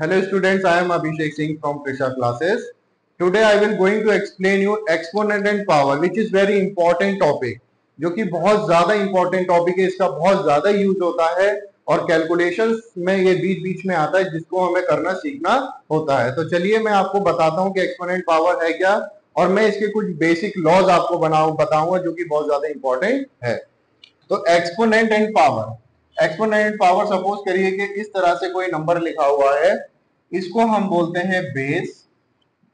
Hello students, I am Abhishek Singh from Krisha classes. Today I will going to explain you exponent and power, which is very important topic, जो कि बहुत ज्यादा important topic है. इसका बहुत ज्यादा use होता है और कैलकुलेशंस में ये बीच बीच में आता है, जिसको हमें करना सीखना होता है. तो चलिए मैं आपको बताता हूँ कि एक्सपोनेंट पावर है क्या, और मैं इसके कुछ बेसिक लॉज आपको बताऊंगा जो कि बहुत ज्यादा इंपॉर्टेंट है. तो exponent and power, exponent power suppose करिए कि इस तरह से कोई नंबर लिखा हुआ है, इसको हम बोलते हैं बेस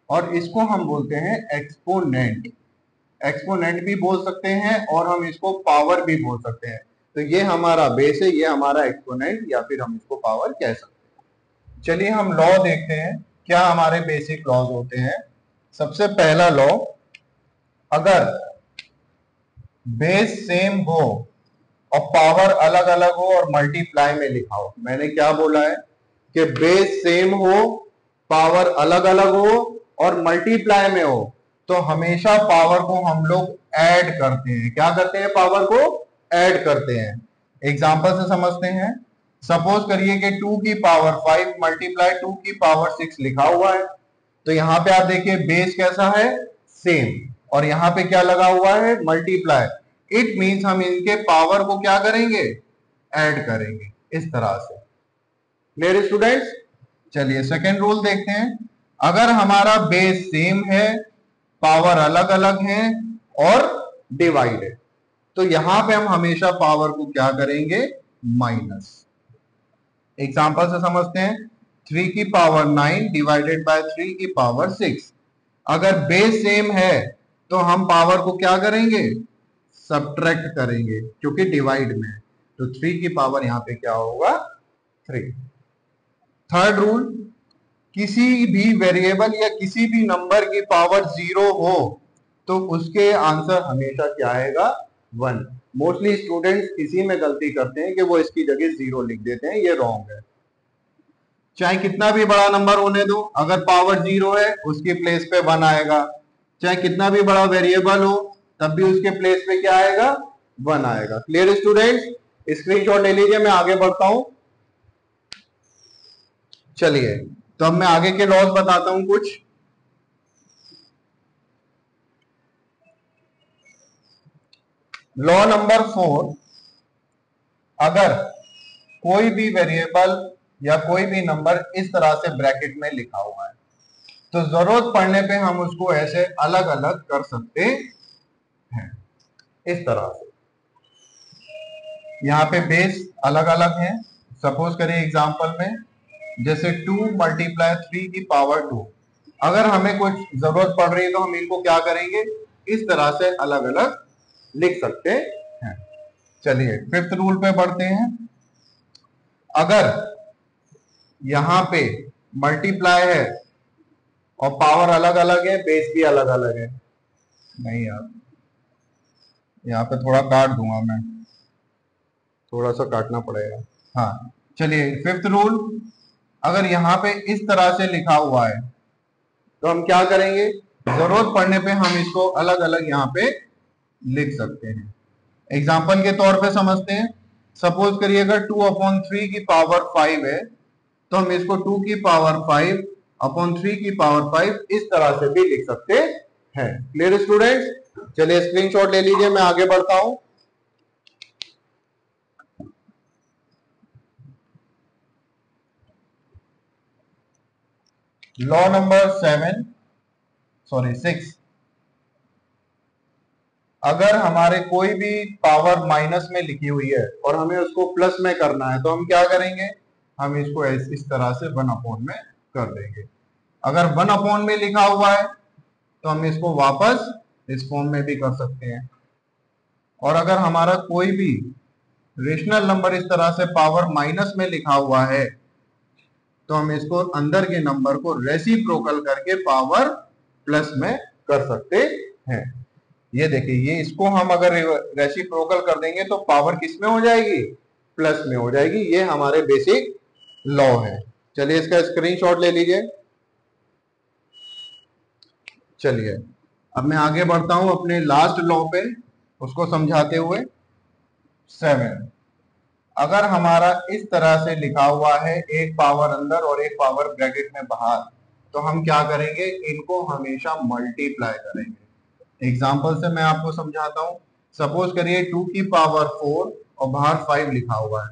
और इसको हम बोलते हैं एक्सपोनेंट. एक्सपोनेंट भी बोल सकते हैं और हम इसको पावर भी बोल सकते हैं. तो ये हमारा बेस है, ये हमारा एक्सपोनेंट, या फिर हम इसको पावर कह सकते हैं. चलिए हम लॉ देखते हैं क्या हमारे बेसिक लॉज होते हैं. सबसे पहला लॉ, अगर बेस सेम हो और पावर अलग अलग हो और मल्टीप्लाई में लिखा हो. मैंने क्या बोला है कि बेस सेम हो, पावर अलग अलग हो और मल्टीप्लाई में हो, तो हमेशा पावर को हम लोग ऐड करते हैं. क्या करते हैं? पावर को ऐड करते हैं. एग्जांपल से समझते हैं. सपोज करिए कि 2 की पावर 5 मल्टीप्लाई 2 की पावर 6 लिखा हुआ है. तो यहां पे आप देखिए बेस कैसा है? सेम. और यहां पे क्या लगा हुआ है? मल्टीप्लाई. इट मीन्स हम इनके पावर को क्या करेंगे? ऐड करेंगे. इस तरह से. Clear students? चलिए सेकेंड रूल देखते हैं. अगर हमारा बेस सेम है, पावर अलग अलग है और डिवाइड है, तो यहां पे हम हमेशा पावर को क्या करेंगे? माइनस. एग्जांपल से समझते हैं. 3 की पावर 9 डिवाइडेड बाय 3 की पावर 6. अगर बेस सेम है तो हम पावर को क्या करेंगे? सब्ट्रैक्ट करेंगे, क्योंकि डिवाइड में. तो 3 की पावर यहां पे क्या होगा? 3. थर्ड रूल, किसी भी वेरिएबल या किसी भी नंबर की पावर 0 हो तो उसके आंसर हमेशा क्या आएगा? 1. मोस्टली स्टूडेंट्स इसी में गलती करते हैं कि वो इसकी जगह 0 लिख देते हैं. ये रॉन्ग है. चाहे कितना भी बड़ा नंबर होने दो, अगर पावर 0 है उसकी प्लेस पे 1 आएगा. चाहे कितना भी बड़ा वेरिएबल हो तब भी उसके प्लेस पे क्या आएगा? 1 आएगा. Clear students? स्क्रीनशॉट ले लीजिए, मैं आगे बढ़ता हूं. चलिए तो अब मैं आगे के लॉज बताता हूं कुछ. लॉ नंबर 4, अगर कोई भी वेरिएबल या कोई भी नंबर इस तरह से ब्रैकेट में लिखा हुआ है, तो जरूरत पड़ने पे हम उसको ऐसे अलग अलग कर सकते हैं. इस तरह से. यहाँ पे बेस अलग अलग है. सपोज करिए एग्जांपल में, जैसे 2 मल्टीप्लाई 3 की पावर 2. अगर हमें कुछ जरूरत पड़ रही है तो हम इनको क्या करेंगे? इस तरह से अलग अलग लिख सकते हैं. चलिए फिफ्थ रूल पे बढ़ते हैं. अगर यहां पे मल्टीप्लाई है और पावर अलग अलग है, बेस भी अलग अलग है. नहीं यार, यहाँ पे थोड़ा काट दूंगा मैं, थोड़ा सा काटना पड़ेगा. हाँ चलिए फिफ्थ रूल, अगर यहाँ पे इस तरह से लिखा हुआ है तो हम क्या करेंगे? जरूरत पड़ने पे हम इसको अलग अलग यहाँ पे लिख सकते हैं. एग्जाम्पल के तौर पे समझते हैं. सपोज करिए अगर 2/3 की पावर 5 है तो हम इसको 2 की पावर 5/3 की पावर 5 इस तरह से भी लिख सकते हैं. Clear students? चलिए स्क्रीनशॉट ले लीजिए, मैं आगे बढ़ता हूं. लॉ नंबर 6, अगर हमारे कोई भी पावर माइनस में लिखी हुई है और हमें उसको प्लस में करना है, तो हम क्या करेंगे? हम इसको इस तरह से 1/, में कर देंगे. अगर 1/, में लिखा हुआ है तो हम इसको वापस इस फॉर्म में भी कर सकते हैं. और अगर हमारा कोई भी रेशनल नंबर इस तरह से पावर माइनस में लिखा हुआ है तो हम इसको अंदर के नंबर को रेसिप्रोकल करके पावर प्लस में कर सकते हैं. ये देखिए, ये इसको हम अगर रेसिप्रोकल कर देंगे तो पावर किस में हो जाएगी? प्लस में हो जाएगी. ये हमारे बेसिक लॉ है. चलिए इसका स्क्रीनशॉट ले लीजिए. चलिए अब मैं आगे बढ़ता हूं अपने लास्ट लॉ पे, उसको समझाते हुए. 7, अगर हमारा इस तरह से लिखा हुआ है, एक पावर अंदर और एक पावर ब्रैकेट में बाहर, तो हम क्या करेंगे, इनको हमेशा मल्टीप्लाई करेंगे। एग्जाम्पल से मैं आपको समझाता हूं। सपोज करिए 2 की पावर 4 और बाहर 5 लिखा हुआ है,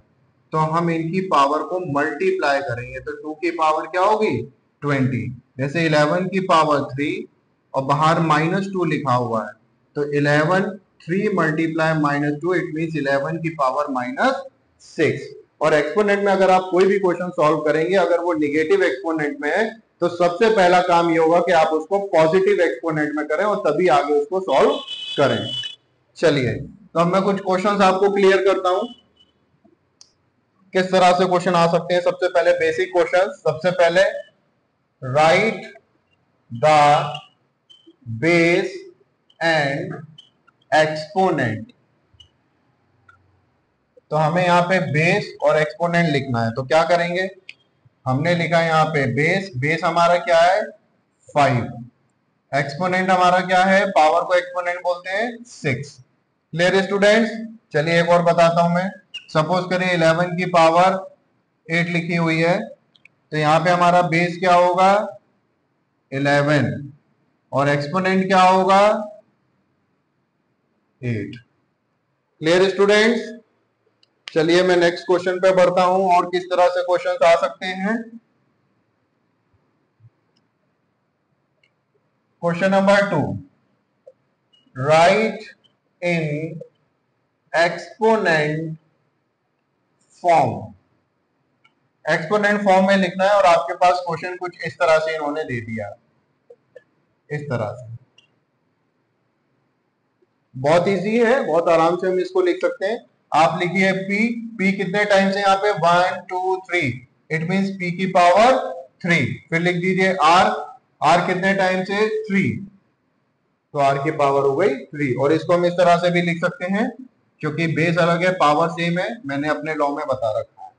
तो हम इनकी पावर को मल्टीप्लाई करेंगे, तो 2 की पावर क्या होगी 20। जैसे 11 की पावर 3 और बाहर -2 लिखा हुआ है, तो 11 3 मल्टीप्लाई -2 इट मीन 11 की पावर -6। और एक्सपोनेंट में अगर आप कोई भी क्वेश्चन सॉल्व करेंगे, अगर वो निगेटिव एक्सपोनेंट में है, तो सबसे पहला काम ये होगा कि आप उसको पॉजिटिव एक्सपोनेंट में करें और तभी आगे उसको सॉल्व करें। चलिए, तो अब मैं कुछ क्वेश्चंस आपको क्लियर करता हूं, किस तरह से क्वेश्चन आ सकते हैं। सबसे पहले बेसिक क्वेश्चन। सबसे पहले right the base and exponent. तो हमें यहाँ पे बेस और एक्सपोनेंट लिखना है, तो क्या करेंगे, हमने लिखा है यहाँ पे बेस, बेस हमारा क्या है 5, एक्सपोनेंट हमारा क्या है, पावर को एक्सपोनेंट बोलते हैं 6। Clear students. चलिए एक और बताता हूं मैं। सपोज करिए 11 की पावर 8 लिखी हुई है, तो यहाँ पे हमारा बेस क्या होगा 11 और एक्सपोनेंट क्या होगा 8। Clear students. चलिए मैं नेक्स्ट क्वेश्चन पे बढ़ता हूं, और किस तरह से क्वेश्चंस आ सकते हैं। क्वेश्चन नंबर 2, राइट इन एक्सपोनेंट फॉर्म। एक्सपोनेंट फॉर्म में लिखना है, और आपके पास क्वेश्चन कुछ इस तरह से इन्होंने दे दिया, इस तरह से। बहुत इजी है, बहुत आराम से हम इसको लिख सकते हैं। आप लिखिए पी, पी कितने टाइम से यहाँ पे 1 2 3, इट मींस पी की पावर 3। फिर लिख दीजिए आर, आर कितने टाइम से 3, तो आर की पावर हो गई 3। और इसको हम इस तरह से भी लिख सकते हैं, क्योंकि बेस अलग है पावर सेम है, मैंने अपने लॉ में बता रखा है।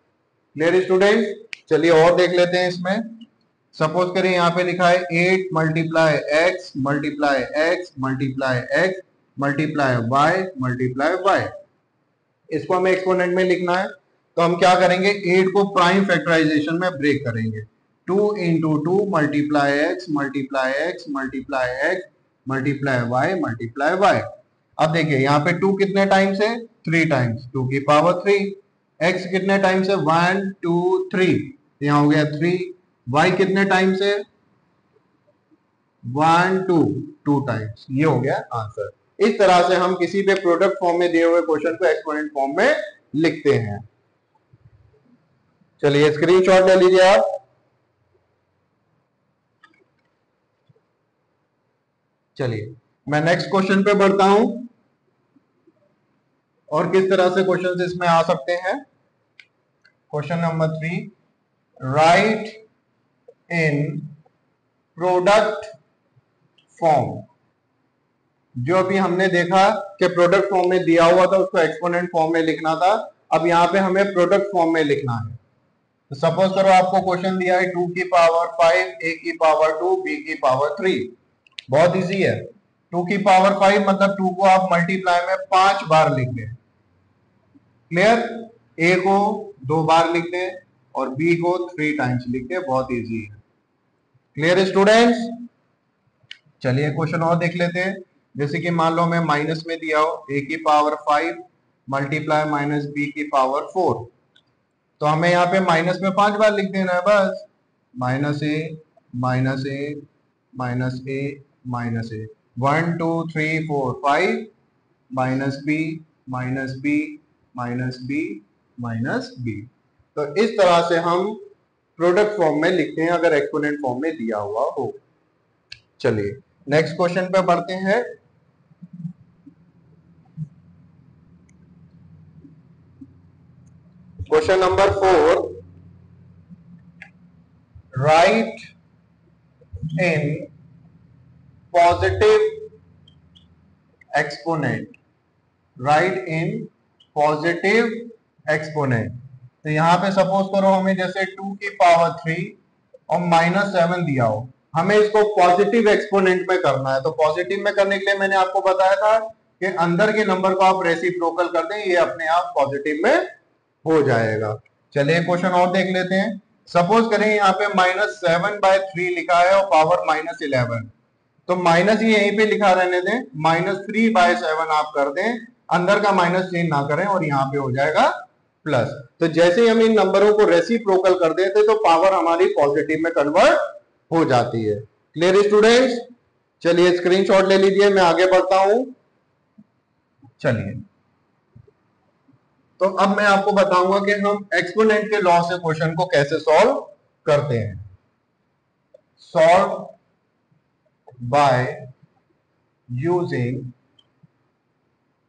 Clear student. चलिए और देख लेते हैं इसमें। सपोज करें यहाँ पे लिखा है 8 multiply X multiply X multiply X multiply Y multiply Y. इसको हमें एक्सपोनेंट में लिखना है, तो हम क्या करेंगे, 8 को प्राइम फैक्टराइजेशन में ब्रेक करेंगे। 2 into 2 multiply X multiply X multiply X multiply Y multiply Y. अब देखिए यहाँ पे 2 कितने टाइम्स है 3 टाइम्स, 2 की पावर 3। एक्स कितने टाइम्स है 1 2 3, यहाँ हो गया 3। वाई कितने टाइम्स है 1 2 2 टाइम्स, ये हो गया आंसर। इस तरह से हम किसी भी प्रोडक्ट फॉर्म में दिए हुए क्वेश्चन को एक्सपोनेंट फॉर्म में लिखते हैं। चलिए स्क्रीनशॉट ले लीजिए आप। चलिए मैं नेक्स्ट क्वेश्चन पे बढ़ता हूं, और किस तरह से क्वेश्चन इसमें आ सकते हैं। क्वेश्चन नंबर 3, राइट इन प्रोडक्ट फॉर्म। जो अभी हमने देखा कि प्रोडक्ट फॉर्म में दिया हुआ था उसको एक्सपोनेंट फॉर्म में लिखना था, अब यहाँ पे हमें प्रोडक्ट फॉर्म में लिखना है। तो सपोज करो आपको क्वेश्चन दिया है 2 की पावर 5, a की पावर 2, b की पावर 3। बहुत इजी है। 2 की पावर 5 मतलब 2 को आप मल्टीप्लाई में 5 बार लिख दें। क्लियर। a को 2 बार लिख दें और b को 3 टाइम्स लिख दें, बहुत इजी है। Clear students. चलिए क्वेश्चन और देख लेते हैं। जैसे कि मान लो हमें माइनस में दिया हो a की पावर 5 मल्टीप्लाई माइनस b की पावर 4, तो हमें यहाँ पे माइनस में 5 बार लिख देना है बस। Minus A minus A minus A minus A, 1 2 3 4 5 minus B minus B minus B minus B. तो इस तरह से हम प्रोडक्ट फॉर्म में लिखते हैं अगर एक्सपोनेंट फॉर्म में दिया हुआ हो। चलिए नेक्स्ट क्वेश्चन पे बढ़ते हैं। Question number 4, right in positive exponent. Right in positive exponent. तो यहां पे सपोज करो हमें जैसे 2 की पावर 3 और -7 दिया हो, हमें इसको पॉजिटिव एक्सपोनेंट में करना है। तो पॉजिटिव में करने के लिए मैंने आपको बताया था कि अंदर के नंबर को आप रेसिप्रोकल कर दें, ये अपने आप पॉजिटिव में हो जाएगा। चलिए क्वेश्चन और देख लेते हैं। सपोज करें यहाँ पे -7/3 लिखा है और पावर -11, तो माइनस ही यहीं पे लिखा रहने दें, -3/7 आप कर दें, अंदर का माइनस चेंज ना करें और यहाँ पे हो जाएगा प्लस। तो जैसे ही हम इन नंबरों को रेसिप्रोकल कर देते तो पावर हमारी पॉजिटिव में कन्वर्ट हो जाती है। Clear students? चलिए स्क्रीनशॉट ले लीजिए, मैं आगे बढ़ता हूं। चलिए, तो अब मैं आपको बताऊंगा कि हम एक्सपोनेंट के लॉ से क्वेश्चन को कैसे सॉल्व करते हैं। Solve by using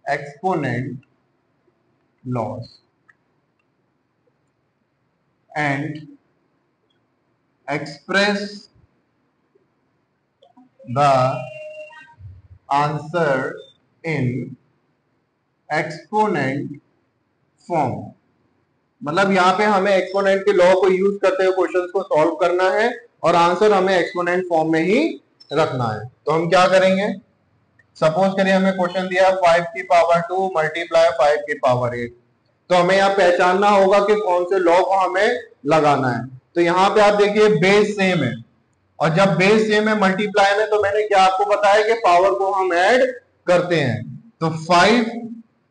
exponent loss and express the answer in exponent form। मतलब यहां पे हमें एक्सपोनेंट के लॉ को यूज करते हुए क्वेश्चंस को सॉल्व करना है और आंसर हमें एक्सपोनेंट फॉर्म में ही रखना है। तो हम क्या करेंगे, सपोज करिए हमें क्वेश्चन दिया 5 की पावर 2 मल्टीप्लाई 5 की पावर 8, तो हमें यहाँ पहचानना होगा कि कौन से लॉ को हमें लगाना है। तो यहाँ पे आप देखिए बेस सेम है, और जब बेस सेम है मल्टीप्लाई में, तो मैंने क्या आपको बताया कि पावर को हम ऐड करते हैं। तो 5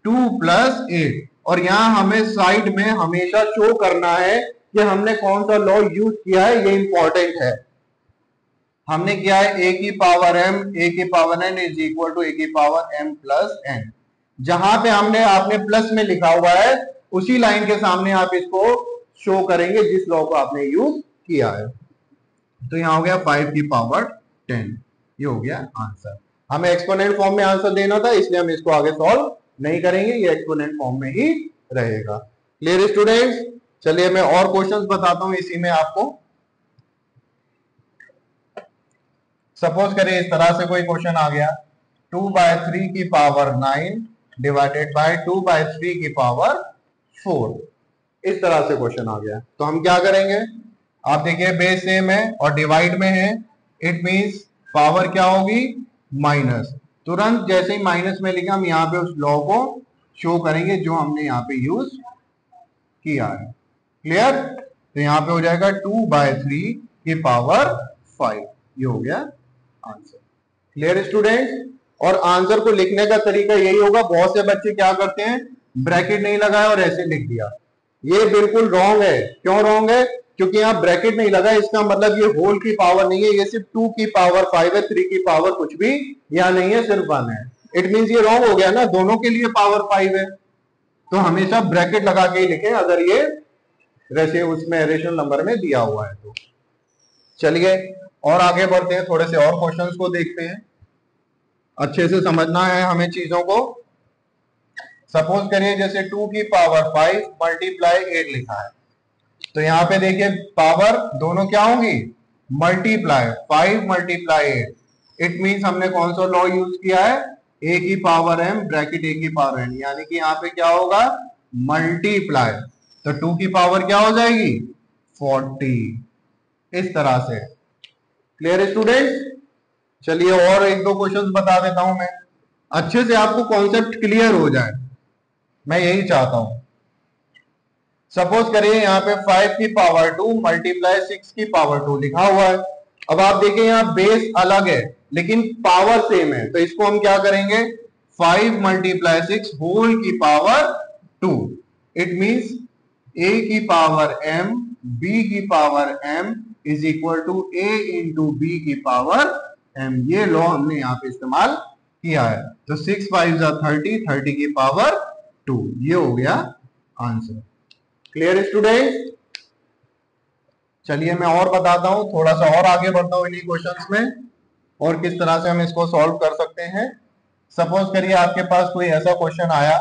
2 प्लस 8, और यहाँ हमें साइड में हमेशा शो करना है कि हमने कौन सा लॉ यूज किया है, ये इंपॉर्टेंट है। हमने किया है a की पावर m a की power n is equal to a की पावर m प्लस n। जहां पे हमने आपने प्लस में लिखा हुआ है उसी लाइन के सामने आप इसको शो करेंगे जिस लॉ को आपने यूज किया है। तो यहां हो गया 5 की पावर 10, ये हो गया आंसर। हमें एक्सपोनेंट फॉर्म में आंसर देना था, इसलिए हम इसको आगे सॉल्व नहीं करेंगे, ये एक्सपोनेंट फॉर्म में ही रहेगा। Clear students? चलिए मैं और क्वेश्चंस बताता हूं इसी में आपको। सपोज करिए इस तरह से कोई क्वेश्चन आ गया, 2/3 की पावर 9 डिवाइडेड बाय 2/3 की पावर 4, इस तरह से क्वेश्चन आ गया। तो हम क्या करेंगे, आप देखिए बेस सेम है और डिवाइड में है, इट मींस पावर क्या होगी, माइनस। तुरंत जैसे ही माइनस में लिखा हम यहाँ पे उस लॉ को शो करेंगे जो हमने यहाँ पे यूज किया है। क्लियर? तो यहाँ पे हो जाएगा 2/3 की पावर 5, ये हो गया आंसर। Clear student? और आंसर को लिखने का तरीका यही होगा। बहुत से बच्चे क्या करते हैं, ब्रैकेट नहीं लगाया और ऐसे लिख दिया, ये बिल्कुल रॉन्ग है। क्यों रॉन्ग है? क्योंकि यहाँ ब्रैकेट नहीं लगा, इसका मतलब ये होल की पावर नहीं है, ये सिर्फ 2 की पावर 5 है, 3 की पावर कुछ भी यहाँ नहीं है, सिर्फ 1 है। इट मींस ये रॉन्ग हो गया ना, दोनों के लिए पावर 5 है। तो हमेशा ब्रैकेट लगा के ही लिखें अगर ये वैसे उसमें रेशनल नंबर में दिया हुआ है तो। चलिए और आगे बढ़ते हैं, थोड़े से और क्वेश्चंस को देखते हैं, अच्छे से समझना है हमें चीजों को। सपोज करिए जैसे 2 की पावर 5 मल्टीप्लाई 8 लिखा है, तो यहाँ पे देखिए पावर दोनों क्या होंगी, मल्टीप्लाई, 5 मल्टीप्लाई 8, इट मींस हमने कौन सा लॉ यूज किया है, a की पावर m ब्रैकेट a की पावर n, यानी कि यहाँ पे क्या होगा, मल्टीप्लाई, तो 2 की पावर क्या हो जाएगी, 40, इस तरह से। Clear students? चलिए और एक दो क्वेश्चंस बता देता हूं मैं, अच्छे से आपको कॉन्सेप्ट क्लियर हो जाए, मैं यही चाहता हूं। सपोज करिए यहाँ पे 5 की पावर 2 मल्टीप्लाई 6 की पावर 2 लिखा हुआ है। अब आप देखिए यहाँ बेस अलग है लेकिन पावर सेम है, तो इसको हम क्या करेंगे, 5 मल्टीप्लाई 6 होल की पावर 2, इट मींस a की पावर m b की power m is equal to a into B की पावर m। ये लॉ हमने यहाँ पे इस्तेमाल किया है। तो 6 5 30, 30 की पावर 2, ये हो गया आंसर। Clear student? चलिए मैं और बताता हूं, थोड़ा सा और आगे बढ़ता हूं इन्हीं क्वेश्चंस में और किस तरह से हम इसको सॉल्व कर सकते हैं। सपोज करिए आपके पास कोई ऐसा क्वेश्चन आया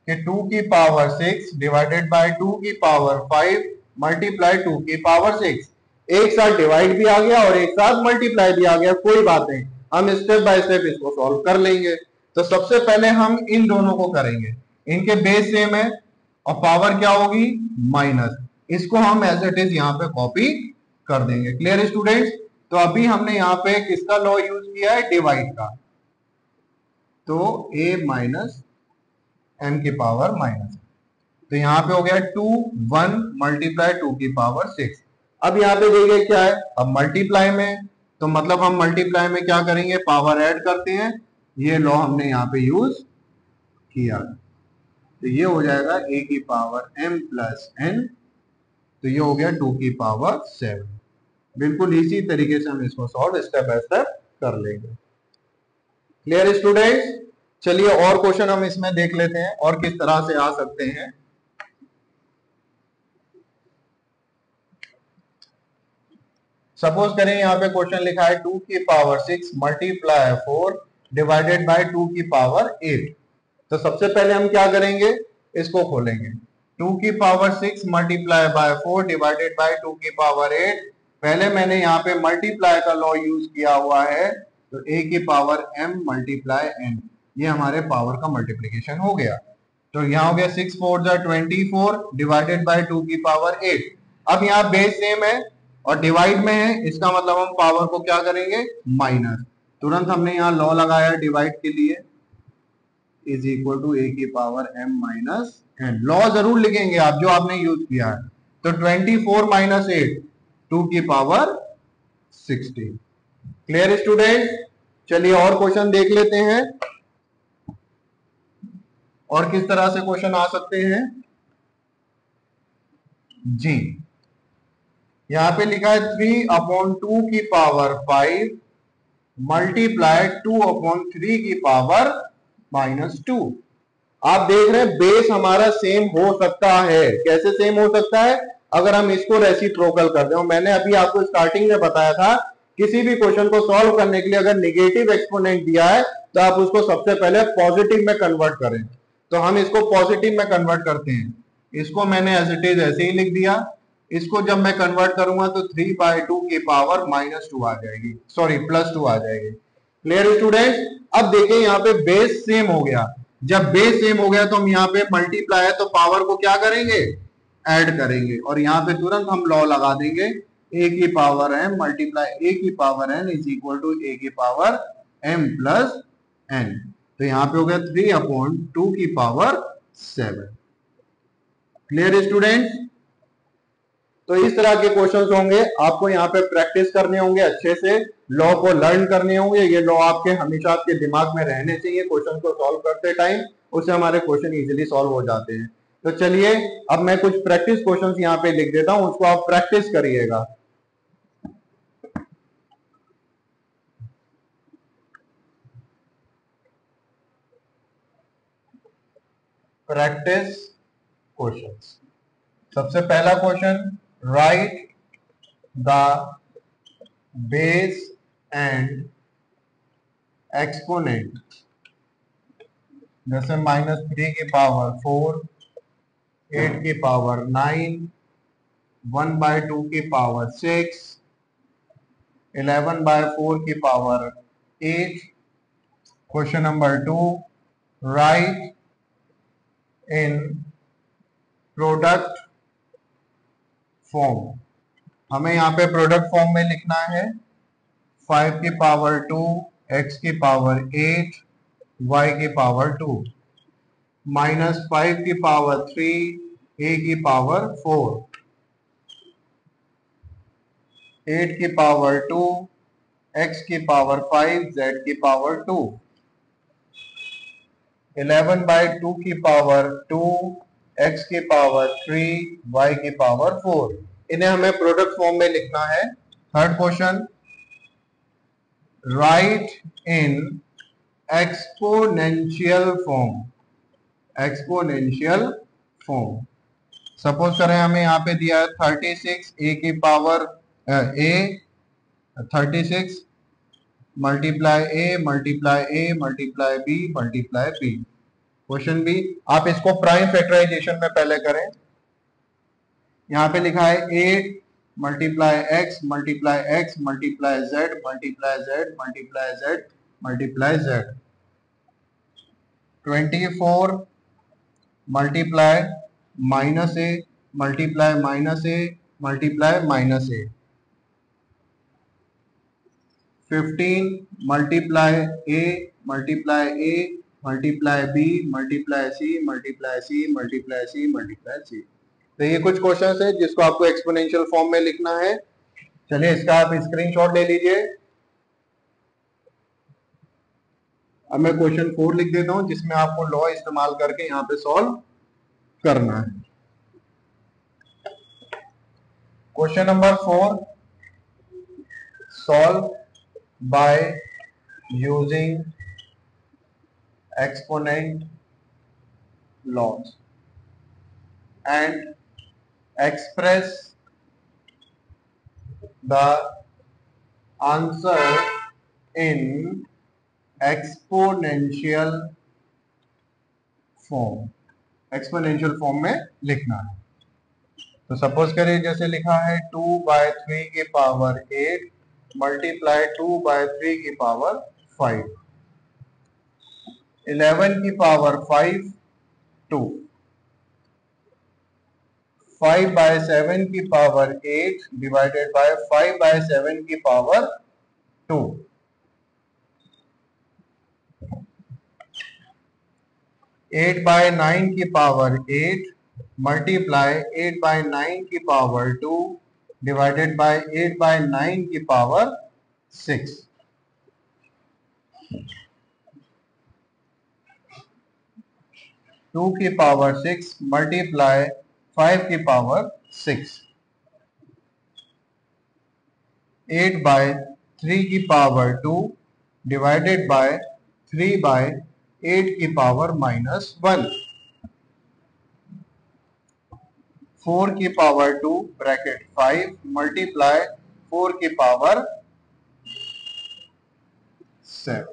कि 2 की पावर 6 डिवाइडेड बाय 2 की पावर 5 मल्टीप्लाई 2 की पावर 6, एक साथ डिवाइड भी आ गया और एक साथ मल्टीप्लाई भी आ गया, कोई बात नहीं, हम स्टेप बाय स्टेप इसको सॉल्व कर लेंगे। तो सबसे पहले हम इन दोनों को करेंगे, इनके बेस सेम है और पावर क्या होगी, माइनस, इसको हम एज इट इज यहाँ पे कॉपी कर देंगे। Clear students? तो अभी हमने यहाँ पे किसका लॉ यूज किया है, डिवाइड का, तो a माइनस m की पावर माइनस। तो यहाँ पे हो गया 2 1 मल्टीप्लाई 2 की पावर 6। अब यहाँ पे देखिए क्या है, अब मल्टीप्लाई में, तो मतलब हम मल्टीप्लाई में क्या करेंगे, पावर ऐड करते हैं। ये लॉ हमने यहाँ पे यूज किया, तो ये हो जाएगा a की पावर m प्लस n, तो ये हो गया 2 की पावर 7। बिल्कुल इसी तरीके से हम इसको सॉल्व स्टेप बाय स्टेप कर लेंगे। Clear students? चलिए और क्वेश्चन हम इसमें देख लेते हैं और किस तरह से आ सकते हैं। सपोज करें यहाँ पे क्वेश्चन लिखा है 2 की पावर 6 मल्टीप्लाई 4 डिवाइडेड बाय 2 की पावर 8। तो सबसे पहले हम क्या करेंगे, इसको खोलेंगे। 2 की power 6 multiply by 4 divided by 2 की पावर 8। पहले मैंने यहाँ पे मल्टीप्लाई का लॉ यूज किया हुआ है, तो a की पावर m मल्टीप्लाई n, ये हमारे पावर का मल्टीप्लीकेशन हो गया। तो यहाँ हो गया 6 4 जा 24 डिवाइडेड बाय 2 की पावर 8। अब यहाँ बेस सेम है और डिवाइड में है, इसका मतलब हम पावर को क्या करेंगे, माइनस। तुरंत हमने यहाँ लॉ लगाया डिवाइड के लिए, इज इक्वल टू a की power m minus n। Law जरूर लिखेंगे आप जो आपने यूज किया है। तो 24 माइनस 8 2 की पावर 16। Clear student? चलिए और क्वेश्चन देख लेते हैं और किस तरह से क्वेश्चन आ सकते हैं जी। यहां पे लिखा है 3/2 की पावर 5 मल्टीप्लाई 2/3 की पावर -2। आप देख रहे हैं बेस हमारा सेम हो सकता है। कैसे सेम हो सकता है, अगर हम इसको रेसिप्रोकल कर दें। मैंने अभी आपको स्टार्टिंग में बताया था, किसी भी क्वेश्चन को सॉल्व करने के लिए अगर निगेटिव एक्सपोनेंट दिया है तो आप उसको सबसे पहले पॉजिटिव में कन्वर्ट करें। तो हम इसको पॉजिटिव में कन्वर्ट करते हैं। इसको मैंने एज इट इज ऐसे ही लिख दिया। इसको जब मैं कन्वर्ट करूंगा तो 3/2 की पावर -2 आ जाएगी, सॉरी +2 आ जाएगी। Clear student? अब देखिए यहाँ पे बेस सेम हो गया। जब बेस सेम हो गया तो हम यहाँ पे मल्टीप्लाई है तो पावर को क्या करेंगे, ऐड करेंगे, और यहाँ पे तुरंत हम लॉ लगा देंगे a की पावर m मल्टीप्लाई a की power n is equal to a की पावर m प्लस n। तो यहाँ पे हो गया 3/2 की पावर 7। Clear student? तो इस तरह के क्वेश्चंस होंगे, आपको यहाँ पे प्रैक्टिस करने होंगे, अच्छे से लॉ को लर्न करने होंगे। ये लॉ आपके हमेशा आपके दिमाग में रहने चाहिए क्वेश्चन को सॉल्व करते टाइम, उससे हमारे क्वेश्चन इजीली सॉल्व हो जाते हैं। तो चलिए अब मैं कुछ प्रैक्टिस क्वेश्चंस यहाँ पे लिख देता हूं, उसको आप प्रैक्टिस करिएगा। Practice questions. सबसे पहला question, right the base and exponent. जैसे -3 की पावर 4, 8 की पावर 9, 1/2 की पावर 6, 11/4 की पावर 8। क्वेश्चन नंबर 2, राइट इन प्रोडक्ट फॉर्म। हमें यहाँ पे प्रोडक्ट फॉर्म में लिखना है 5 की पावर 2, x की पावर 8, y की पावर 2, -5 की पावर 3, a की पावर 4, 8 की पावर 2, x की पावर 5, z की पावर 2, 11/2 की पावर 2, x की पावर 3, y की पावर 4। इन्हें हमें प्रोडक्ट फॉर्म में लिखना है। Third question, right in exponential form. Exponential form. Suppose करें हमें यहाँ पे दिया है 36 a की power a 36 multiply a multiply a multiply b multiply b। Question B, आप इसको प्राइम फैक्टराइजेशन में पहले करें। यहाँ पे लिखा है 8 multiply x multiply x multiply z multiply z multiply z multiply z, 24 multiply -a multiply -a multiply -a, 15 multiply a multiply a multiply B multiply C multiply C multiply C multiply C. तो ये कुछ question है जिसको आपको exponential form में लिखना है। चलिए इसका आप स्क्रीनशॉट ले लीजिए। अब मैं क्वेश्चन 4 लिख देता हूं जिसमें आपको लॉ इस्तेमाल करके यहां पे सॉल्व करना है। Question number 4, solve by using exponent laws and express the answer in exponential form। Exponential form में लिखना है। तो सपोज करिए जैसे लिखा है 2/3 की पावर 8 मल्टीप्लाई 2/3 की पावर 5, 11 की पावर 5 2, 5/7 की पावर 8 डिवाइडेड बाय 5/7 की पावर 2, 8/9 की पावर 8 मल्टीप्लाई 8/9 की पावर 2 डिवाइडेड बाय 8/9 की पावर 6, 2 की पावर 6 मल्टीप्लाई 5 की पावर 6, 8/3 की पावर 2 डिवाइडेड बाय 3/8 की पावर -1, 4 की पावर 2 ब्रैकेट 5 मल्टीप्लाई 4 की पावर 7।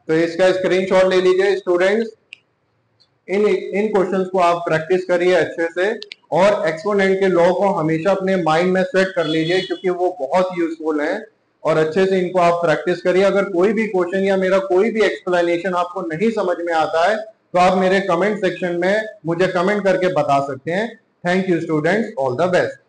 तो इसका स्क्रीनशॉट ले लीजिए स्टूडेंट्स। इन क्वेश्चंस को आप प्रैक्टिस करिए अच्छे से और एक्सपोनेंट के लॉ को हमेशा अपने माइंड में सेट कर लीजिए क्योंकि वो बहुत यूजफुल है और अच्छे से इनको आप प्रैक्टिस करिए। अगर कोई भी क्वेश्चन या मेरा कोई भी एक्सप्लेनेशन आपको नहीं समझ में आता है तो आप मेरे कमेंट सेक्शन में मुझे कमेंट करके बता सकते हैं। Thank you students, all the best.